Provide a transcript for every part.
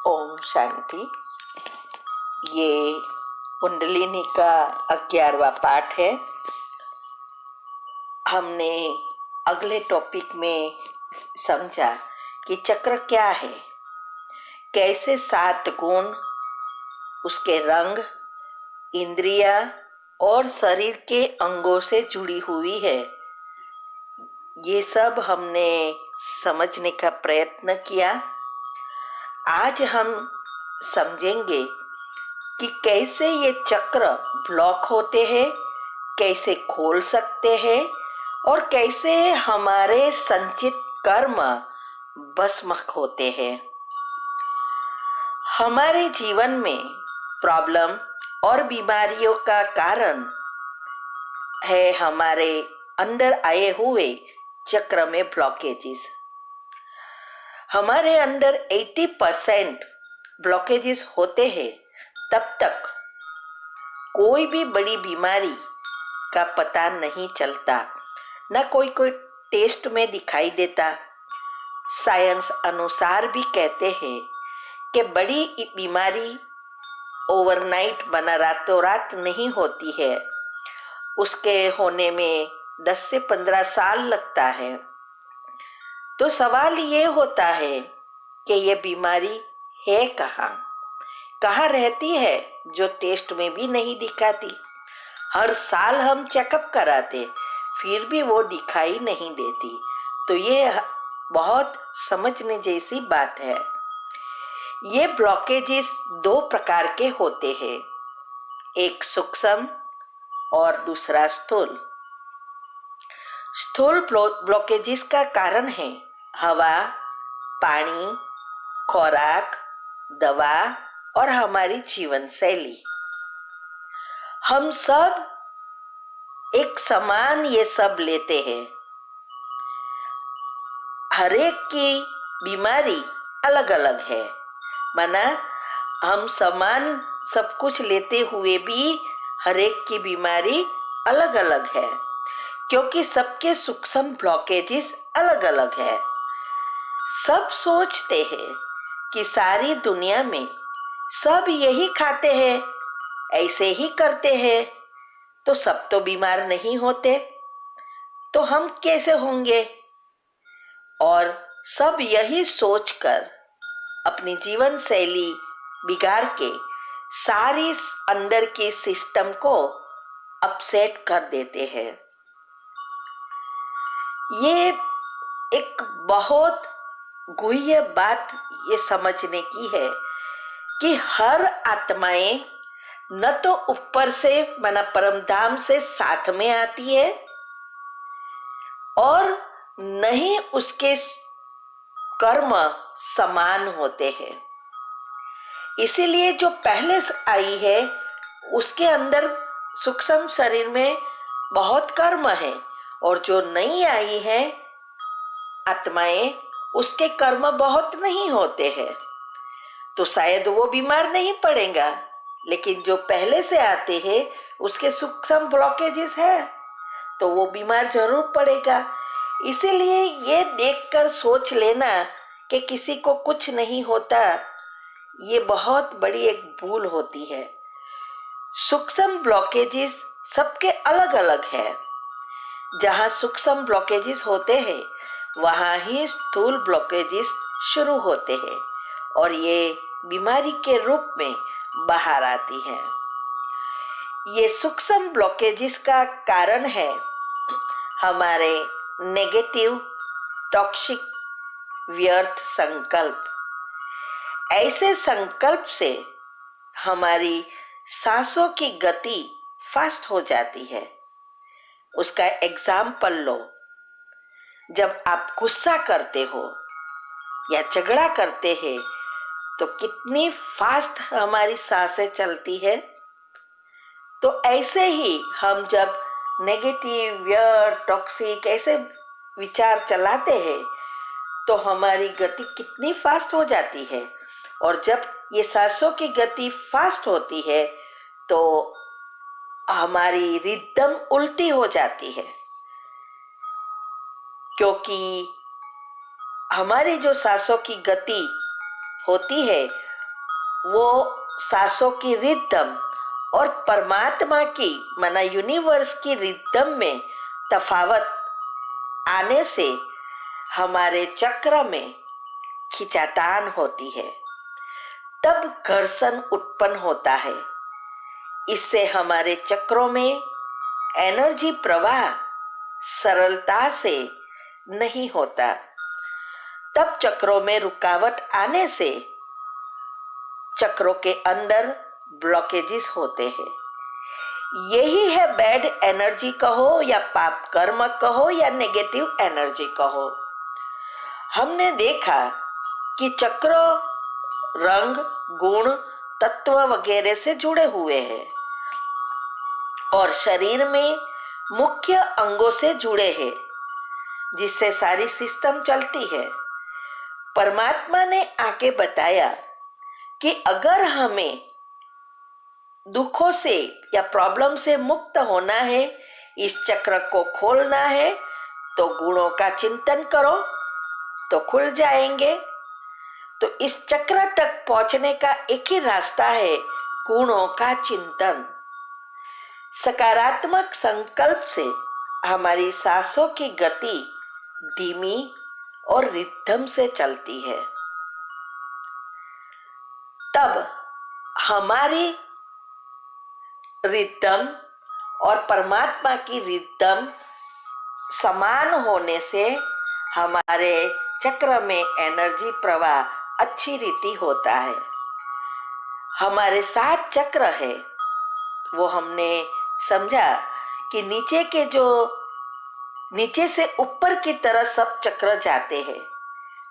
ओम शांति। ये कुंडलिनी का 11वां पाठ है। हमने अगले टॉपिक में समझा कि चक्र क्या है, कैसे 7 गुण, उसके रंग, इंद्रिया और शरीर के अंगों से जुड़ी हुई है। ये सब हमने समझने का प्रयत्न किया। आज हम समझेंगे कि कैसे ये चक्र ब्लॉक होते हैं, कैसे खोल सकते हैं और कैसे हमारे संचित कर्म भस्म होते हैं। हमारे जीवन में प्रॉब्लम और बीमारियों का कारण है हमारे अंदर आए हुए चक्र में ब्लॉकेजेस। हमारे अंदर 80% ब्लॉकेजेस होते हैं, तब तक कोई भी बड़ी बीमारी का पता नहीं चलता, न कोई टेस्ट में दिखाई देता। साइंस अनुसार भी कहते हैं कि बड़ी बीमारी ओवरनाइट बना रातों रात नहीं होती है, उसके होने में 10 से 15 साल लगता है। तो सवाल ये होता है कि ये बीमारी है कहाँ रहती है, जो टेस्ट में भी नहीं दिखाती। हर साल हम चेकअप कराते, फिर भी वो दिखाई नहीं देती। तो ये बहुत समझने जैसी बात है। ये ब्लॉकेजेस 2 प्रकार के होते हैं, एक सूक्ष्म और दूसरा स्थूल। स्थूल ब्लॉकेजेस का कारण है हवा, पानी, खुराक, दवा और हमारी जीवन शैली। हम सब एक समान ये सब लेते हैं। हर एक की बीमारी अलग अलग है, माना हम समान सब कुछ लेते हुए भी हर एक की बीमारी अलग अलग है, क्योंकि सबके सूक्ष्म ब्लॉकेजेस अलग अलग है। सब सोचते हैं कि सारी दुनिया में सब यही खाते हैं, ऐसे ही करते हैं, तो सब तो बीमार नहीं होते, तो हम कैसे होंगे। और सब यही सोचकर अपनी जीवन शैली बिगाड़ के सारी अंदर के सिस्टम को अपसेट कर देते हैं। ये एक बहुत गुह्य बात ये समझने की है कि हर आत्माएं न तो ऊपर से माना परम धाम से साथ में आती है और न ही उसके कर्म समान होते हैं। इसीलिए जो पहले आई है उसके अंदर सूक्ष्म शरीर में बहुत कर्म है, और जो नई आई है आत्माएं, उसके कर्म बहुत नहीं होते हैं, तो शायद वो बीमार नहीं पड़ेगा। लेकिन जो पहले से आते हैं उसके सूक्ष्म ब्लॉकेजेस है, तो वो बीमार जरूर पड़ेगा। इसीलिए ये देखकर सोच लेना कि किसी को कुछ नहीं होता, ये बहुत बड़ी एक भूल होती है। सूक्ष्म ब्लॉकेजेस सबके अलग अलग है। जहाँ सूक्ष्म ब्लॉकेजेस होते हैं वहाँ ही स्थूल ब्लॉकेजेस शुरू होते हैं और ये बीमारी के रूप में बाहर आती है। ये सूक्ष्म ब्लॉकेजेस का कारण है हमारे नेगेटिव टॉक्सिक व्यर्थ संकल्प। ऐसे संकल्प से हमारी सांसों की गति फास्ट हो जाती है। उसका एग्जाम्पल लो, जब आप गुस्सा करते हो या झगड़ा करते हैं तो कितनी फास्ट हमारी सांसें चलती है। तो ऐसे ही हम जब नेगेटिव व्यर्थ टॉक्सिक ऐसे विचार चलाते हैं तो हमारी गति कितनी फास्ट हो जाती है। और जब ये सांसों की गति फास्ट होती है तो हमारी रिदम उल्टी हो जाती है, क्योंकि हमारी जो सांसों की गति होती है वो सांसों की रिदम और परमात्मा की माना यूनिवर्स की रिदम में तफावत आने से हमारे चक्र में खिंचातान होती है, तब घर्षण उत्पन्न होता है। इससे हमारे चक्रों में एनर्जी प्रवाह सरलता से नहीं होता, तब चक्रों में रुकावट आने से चक्रों के अंदर ब्लॉकेजेस होते हैं। यही है बैड एनर्जी कहो या पाप कर्म कहो या नेगेटिव एनर्जी कहो। हमने देखा कि चक्र रंग, गुण, तत्व वगैरह से जुड़े हुए हैं और शरीर में मुख्य अंगों से जुड़े हैं, जिससे सारी सिस्टम चलती है। परमात्मा ने आके बताया कि अगर हमें दुखों से या प्रॉब्लम से मुक्त होना है, इस चक्र को खोलना है, तो गुणों का चिंतन करो तो खुल जाएंगे। तो इस चक्र तक पहुंचने का एक ही रास्ता है, गुणों का चिंतन। सकारात्मक संकल्प से हमारी सांसों की गति धीमी और रिदम से चलती है, तब हमारी रिदम और परमात्मा की रिदम समान होने से हमारे चक्र में एनर्जी प्रवाह अच्छी रीति होता है। हमारे 7 चक्र है, वो हमने समझा कि नीचे से ऊपर की तरह सब चक्र जाते हैं।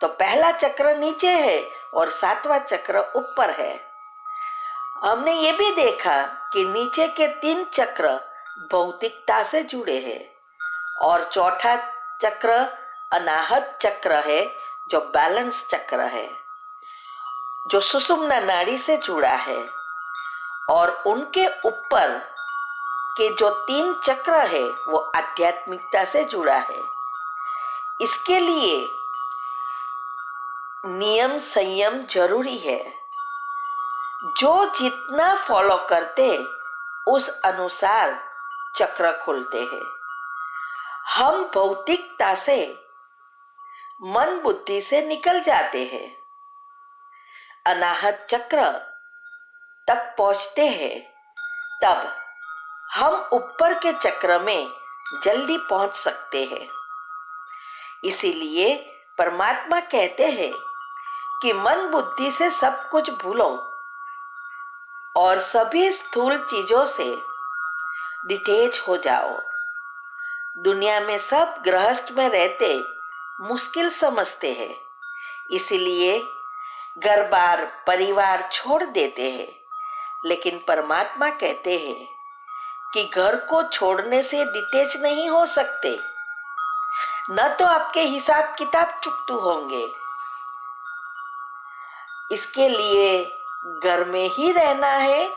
तो पहला चक्र नीचे है और 7वां चक्र ऊपर है। हमने ये भी देखा कि नीचे के 3 चक्र भौतिकता से जुड़े हैं और चौथा चक्र अनाहत चक्र है, जो बैलेंस चक्र है, जो सुषुम्ना नाड़ी से जुड़ा है। और उनके ऊपर के जो 3 चक्र है वो आध्यात्मिकता से जुड़ा है। इसके लिए नियम संयम जरूरी है। जो जितना फॉलो करते उस अनुसार चक्र खुलते हैं। हम भौतिकता से मन बुद्धि से निकल जाते हैं, अनाहत चक्र तक पहुंचते हैं, तब हम ऊपर के चक्र में जल्दी पहुंच सकते हैं। इसीलिए परमात्मा कहते हैं कि मन बुद्धि से सब कुछ भूलो और सभी स्थूल चीजों से डिटेच हो जाओ। दुनिया में सब गृहस्थ में रहते मुश्किल समझते हैं, इसीलिए घर बार परिवार छोड़ देते हैं। लेकिन परमात्मा कहते हैं कि घर को छोड़ने से डिटेच नहीं हो सकते, न तो आपके हिसाब किताब चुकतू होंगे। इसके लिए घर में ही रहना है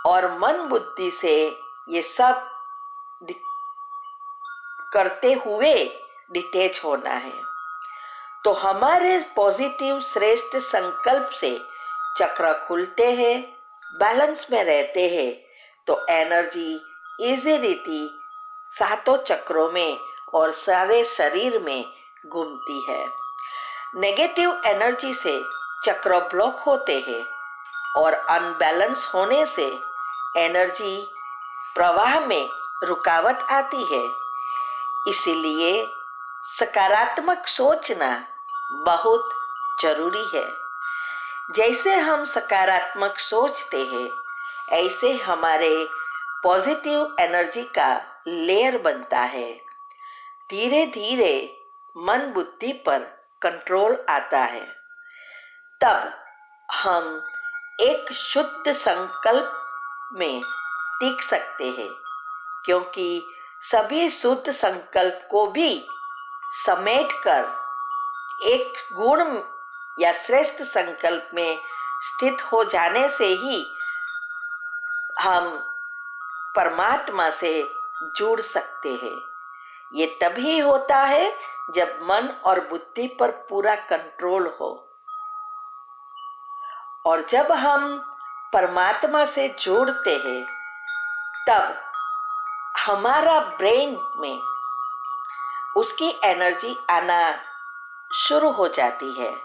और मन बुद्धि से ये सब करते हुए डिटेच होना है। तो हमारे पॉजिटिव श्रेष्ठ संकल्प से चक्र खुलते हैं, बैलेंस में रहते हैं, तो एनर्जी इजी रीति 7 चक्रों में और सारे शरीर में घूमती है। नेगेटिव एनर्जी से चक्र ब्लॉक होते हैं और अनबैलेंस होने से एनर्जी प्रवाह में रुकावट आती है। इसीलिए सकारात्मक सोचना बहुत जरूरी है। जैसे हम सकारात्मक सोचते हैं, ऐसे हमारे पॉजिटिव एनर्जी का लेयर बनता है। धीरे धीरे मन बुद्धि पर कंट्रोल आता है, तब हम एक शुद्ध संकल्प में टिक सकते हैं, क्योंकि सभी शुद्ध संकल्प को भी समेटकर एक गुण या श्रेष्ठ संकल्प में स्थित हो जाने से ही हम परमात्मा से जुड़ सकते हैं। ये तभी होता है जब मन और बुद्धि पर पूरा कंट्रोल हो। और जब हम परमात्मा से जुड़ते हैं तब हमारा ब्रेन में उसकी एनर्जी आना शुरू हो जाती है।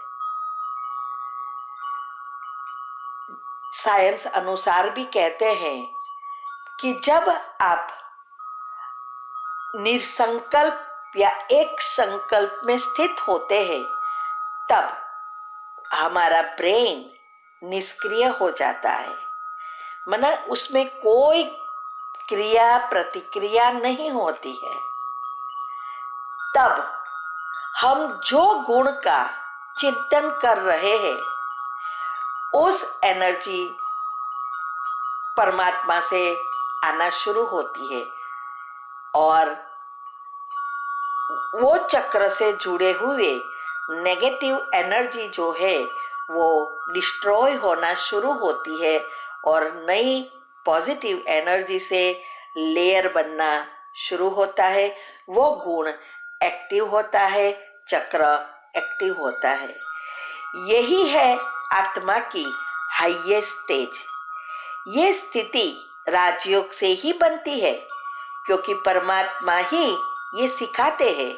साइंस अनुसार भी कहते हैं कि जब आप निसंकल्प या एक संकल्प में स्थित होते हैं तब हमारा ब्रेन निष्क्रिय हो जाता है, माना उसमें कोई क्रिया प्रतिक्रिया नहीं होती है। तब हम जो गुण का चिंतन कर रहे हैं उस एनर्जी परमात्मा से आना शुरू होती है और वो चक्र से जुड़े हुए नेगेटिव एनर्जी जो है वो डिस्ट्रॉय होना शुरू होती है और नई पॉजिटिव एनर्जी से लेयर बनना शुरू होता है। वो गुण एक्टिव होता है, चक्र एक्टिव होता है। यही है आत्मा की हाईएस्ट स्टेज। ये स्थिति राजयोग से ही बनती है क्योंकि परमात्मा ही ये सिखाते हैं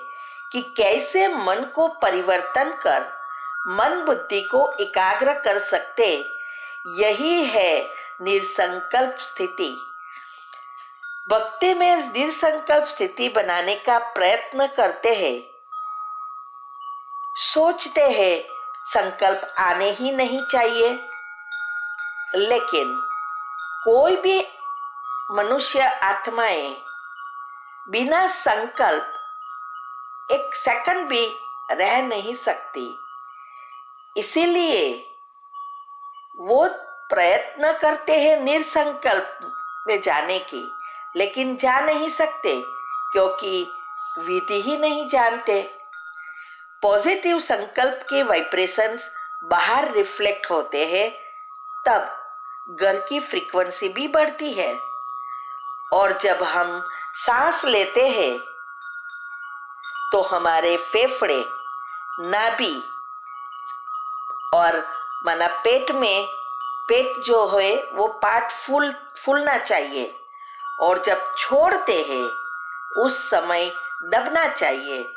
कि कैसे मन को परिवर्तन कर मन बुद्धि को एकाग्र कर सकते। यही है निसंकल्प स्थिति। भक्ति में निसंकल्प स्थिति बनाने का प्रयत्न करते हैं, सोचते हैं संकल्प आने ही नहीं चाहिए, लेकिन कोई भी मनुष्य आत्माएं बिना संकल्प एक सेकंड भी रह नहीं सकती। इसीलिए वो प्रयत्न करते हैं निसंकल्प में जाने की, लेकिन जा नहीं सकते क्योंकि विधि ही नहीं जानते। पॉजिटिव संकल्प के वाइब्रेशंस बाहर रिफ्लेक्ट होते हैं, तब घर की फ्रीक्वेंसी भी बढ़ती है और जब हम सांस लेते हैं तो हमारे फेफड़े, नाभि और माना पेट जो है वो पार्ट फूलना चाहिए और जब छोड़ते हैं उस समय दबना चाहिए।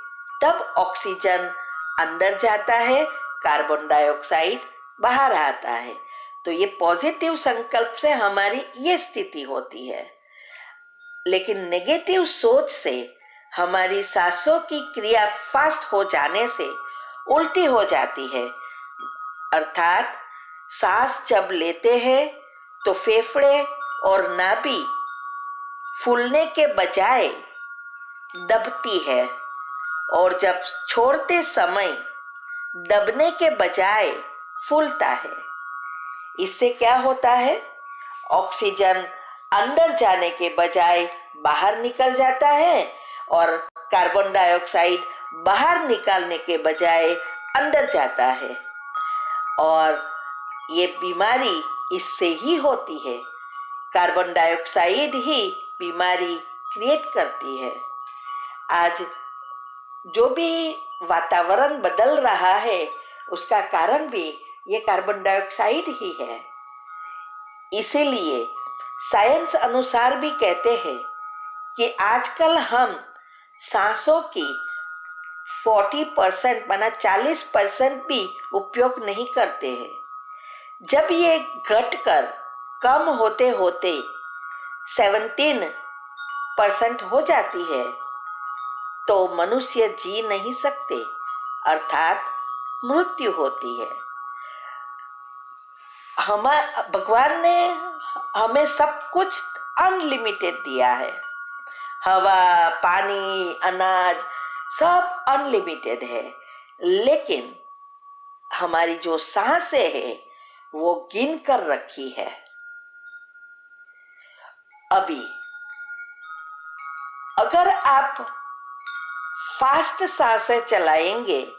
तब ऑक्सीजन अंदर जाता है, कार्बन डाइऑक्साइड बाहर आता है। तो ये पॉजिटिव संकल्प से हमारी ये स्थिति होती है। लेकिन नेगेटिव सोच से हमारी सांसों की क्रिया फास्ट हो जाने से उल्टी हो जाती है। अर्थात सांस जब लेते हैं तो फेफड़े और नाभि फूलने के बजाय दबती है और जब छोड़ते समय दबने के बजाय फूलता है। इससे क्या होता है? ऑक्सीजन अंदर जाने के बजाय बाहर निकल जाता है और कार्बन डाइऑक्साइड बाहर निकालने के बजाय अंदर जाता है और ये बीमारी इससे ही होती है। कार्बन डाइऑक्साइड ही बीमारी क्रिएट करती है। आज जो भी वातावरण बदल रहा है उसका कारण भी ये कार्बन डाइऑक्साइड ही है। इसीलिए साइंस अनुसार भी कहते हैं कि आजकल हम सांसों की 40% माना 40% भी उपयोग नहीं करते हैं। जब ये घटकर कम होते होते 17% हो जाती है तो मनुष्य जी नहीं सकते, अर्थात मृत्यु होती है। भगवान ने हमें सब कुछ अनलिमिटेड दिया है। हवा, पानी, अनाज सब अनलिमिटेड है, लेकिन हमारी जो सांसें है वो गिन कर रखी है। अभी अगर आप फास्ट सांसें चलाएंगे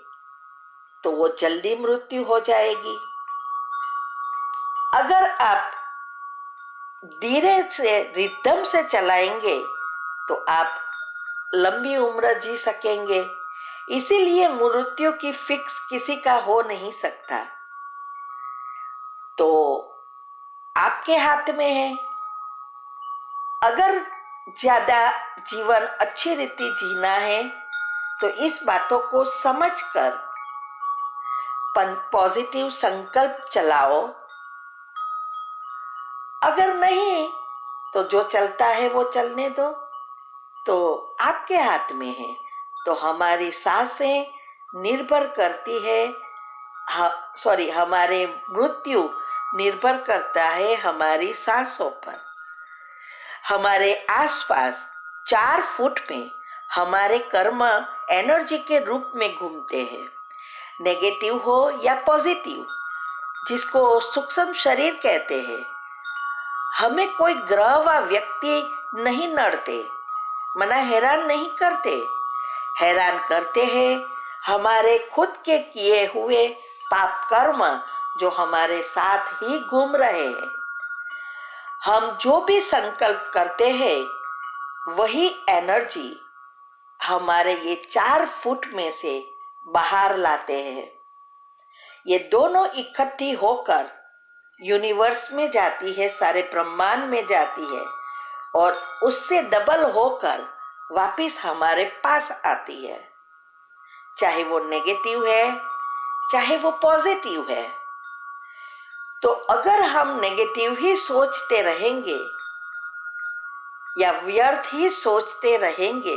तो वो जल्दी मृत्यु हो जाएगी। अगर आप धीरे से रिदम से चलाएंगे तो आप लंबी उम्र जी सकेंगे। इसीलिए मृत्यु की फिक्स किसी का हो नहीं सकता। तो आपके हाथ में है। अगर ज्यादा जीवन अच्छी रीति जीना है तो इस बातों को समझकर पॉजिटिव संकल्प चलाओ। अगर नहीं तो जो चलता है वो चलने दो, तो आपके हाथ में है। तो हमारी सांसें निर्भर करती है, हमारे मृत्यु निर्भर करता है हमारी सांसों पर। हमारे आसपास 4 फुट में हमारे कर्म एनर्जी के रूप में घूमते हैं, नेगेटिव हो या पॉजिटिव, जिसको सूक्ष्म शरीर कहते हैं। हमें कोई ग्रह व व्यक्ति नहीं नड़ते, मना हैरान नहीं करते। हैरान करते हैं हमारे खुद के किए हुए पाप कर्म जो हमारे साथ ही घूम रहे हैं। हम जो भी संकल्प करते हैं वही एनर्जी हमारे ये 4 फुट में से बाहर लाते हैं। ये दोनों इकट्ठी होकर यूनिवर्स में जाती है, सारे ब्रह्मांड में जाती है और उससे डबल होकर वापस हमारे पास आती है। चाहे वो नेगेटिव है चाहे वो पॉजिटिव है। तो अगर हम नेगेटिव ही सोचते रहेंगे या व्यर्थ ही सोचते रहेंगे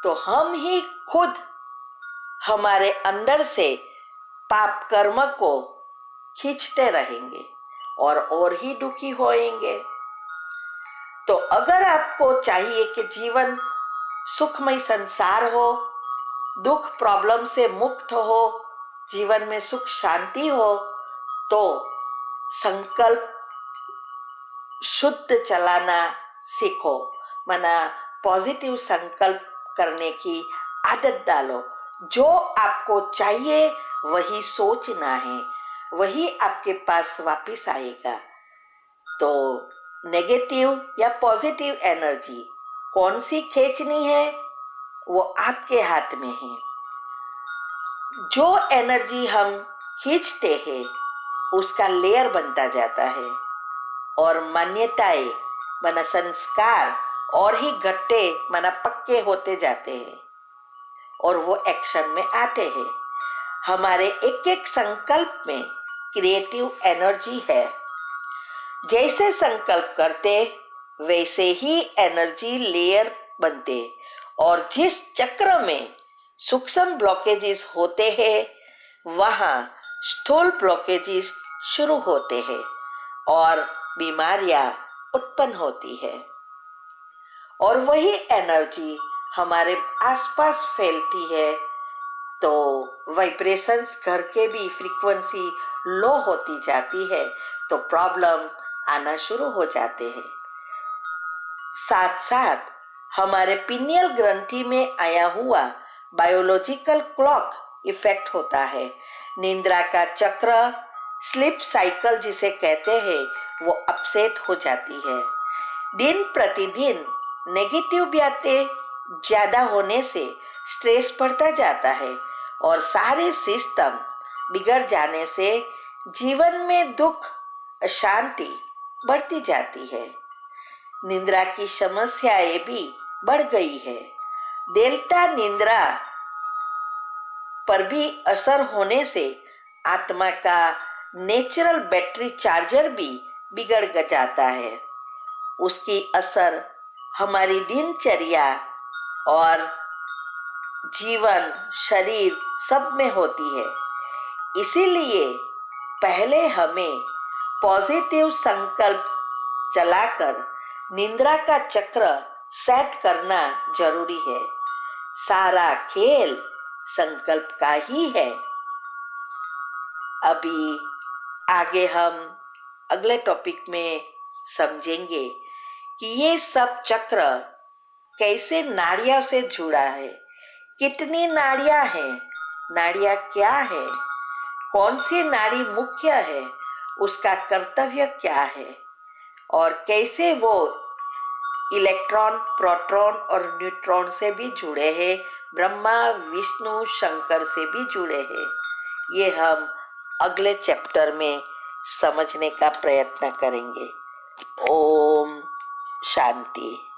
तो हम ही खुद हमारे अंदर से पाप कर्म को खींचते रहेंगे और ही दुखी होएंगे। तो अगर आपको चाहिए कि जीवन सुखमय संसार हो, दुख प्रॉब्लम से मुक्त हो, जीवन में सुख शांति हो, तो संकल्प शुद्ध चलाना सीखो। मना पॉजिटिव संकल्प करने की आदत डालो। जो आपको चाहिए वही सोचना है, वही आपके पास वापस आएगा। तो नेगेटिव या पॉजिटिव एनर्जी कौन सी खींचनी है वो आपके हाथ में है। जो एनर्जी हम खींचते हैं उसका लेयर बनता जाता है और मान्यताएं माना संस्कार और ही घट्टे माना पक्के होते जाते हैं और वो एक्शन में आते हैं। हमारे एक एक संकल्प में क्रिएटिव एनर्जी है। जैसे संकल्प करते वैसे ही एनर्जी लेयर बनते और जिस चक्र में सूक्ष्म ब्लॉकेजेस होते हैं वहां स्थूल ब्लॉकेजेस शुरू होते हैं और बीमारियां उत्पन्न होती है और वही एनर्जी हमारे आसपास फैलती है। तो वाइब्रेशंस घर के भी फ्रीक्वेंसी लो होती जाती है तो प्रॉब्लम आना शुरू हो जाते हैं। साथ साथ हमारे पिनियल ग्रंथि में आया हुआ बायोलॉजिकल क्लॉक इफेक्ट होता है। निद्रा का चक्र स्लीप साइकिल जिसे कहते हैं वो अपसेट हो जाती है। दिन प्रतिदिन नेगेटिव बातें ज्यादा होने से स्ट्रेस बढ़ता जाता है और सारे सिस्टम बिगड़ जाने से जीवन में दुख अशांति बढ़ती जाती है। निद्रा की समस्याएं भी बढ़ गई है। डेल्टा निद्रा पर भी असर होने से आत्मा का नेचुरल बैटरी चार्जर भी बिगड़ जाता है। उसकी असर हमारी दिनचर्या और जीवन शरीर सब में होती है। इसीलिए पहले हमें पॉजिटिव संकल्प चलाकर निद्रा का चक्र सेट करना जरूरी है। सारा खेल संकल्प का ही है। अभी आगे हम अगले टॉपिक में समझेंगे कि ये सब चक्र कैसे नाड़ियों से जुड़ा है, कितनी नाड़ियां हैं, नाड़ियां क्या है, कौन सी नाड़ी मुख्य है, उसका कर्तव्य क्या है और कैसे वो इलेक्ट्रॉन, प्रोटॉन और न्यूट्रॉन से भी जुड़े हैं, ब्रह्मा विष्णु शंकर से भी जुड़े हैं। ये हम अगले चैप्टर में समझने का प्रयत्न करेंगे। ओम शांति।